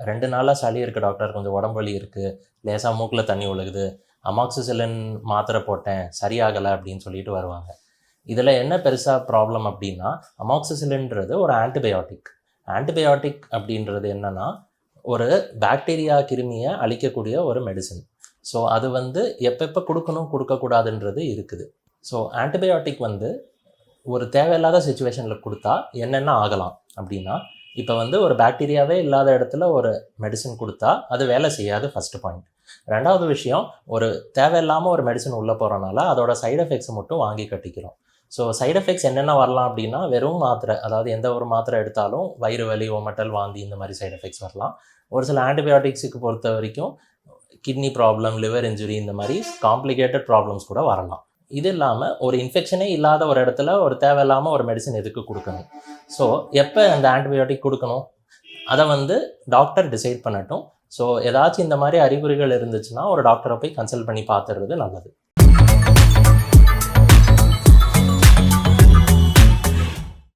2 நாளா சளி இருக்கு டாக்டர், கொஞ்சம் உடம்பு வலி இருக்கு, லேசா மூக்குல தண்ணி ஒழுகுது, அமாக்ஸிசிலின் மாத்திரை போட்டேன், சரியாகல அப்படின்னு சொல்லிட்டு வருவாங்க. இதில என்ன பெருசா ப்ராப்ளம் அப்படின்னா, அமாக்ஸிசிலின்றது ஒரு ஆன்டிபயோட்டிக். ஆன்டிபயோட்டிக் அப்படின்றது என்னன்னா, ஒரு பாக்டீரியா, கிருமிய அழிக்கக்கூடிய ஒரு மெடிசின். ஸோ அது வந்து எப்பப்ப குடுக்கணும், குடுக்கக்கூடாதுன்றது இருக்குது. ஸோ ஆன்டிபயோட்டிக் வந்து ஒரு தேவையில்லாத சிச்சுவேஷன்ல குடுத்தா என்னென்ன ஆகலாம் அப்படின்னா, இப்ப வந்து ஒரு பாக்டீரியாவே இல்லாத இடத்துல ஒரு மெடிசின் குடுத்தா, அது வேலை செய்யாது ஃபர்ஸ்ட் பாயிண்ட். 2வது விஷயம், ஒரு தேவையில்லாம ஒரு மெடிசின் உள்ள போறனால, அதோட சைட் எஃபெக்ட்ஸ் மட்டும் வாங்கி கட்டிக்கிறோம். ஸோ சைட் எஃபெக்ட்ஸ் என்னென்ன வரலாம் அப்படின்னா, வெறும் மாத்திரை, அதாவது எந்த ஒரு மாத்திரை எடுத்தாலும் வயிறு வலி, ஒமட்டல், வாந்தி இந்த மாரி சைட் எஃபெக்ட்ஸ் வரலாம். ஒரு சில ஆன்டிபயோட்டிக்ஸுக்கு பொறுத்தவரைக்கும் கிட்னி ப்ராப்ளம், லிவர் இன்ஜுரி இந்த மாரி காம்ப்ளிகேட்டட் ப்ராப்ளம்ஸ் கூட வரலாம். இது இல்லாம ஒரு இன்ஃபெக்ஷனே இல்லாத ஒரு இடத்துல ஒரு தேவையில்லாம ஒரு மெடிசின் எதுக்கு குடுக்கணும்? ஸோ எப்ப அந்த ஆன்டிபயோட்டிக் குடுக்கணும்? அத வந்து டாக்டர் டிசைட் பண்ணட்டும். ஸோ ஏதாச்சும் இந்த மாரி அறிகுறிகள் இருந்துச்சுன்னா, ஒரு டாக்டர போய் கன்சல்ட் பண்ணி பார்த்துறது நல்லது.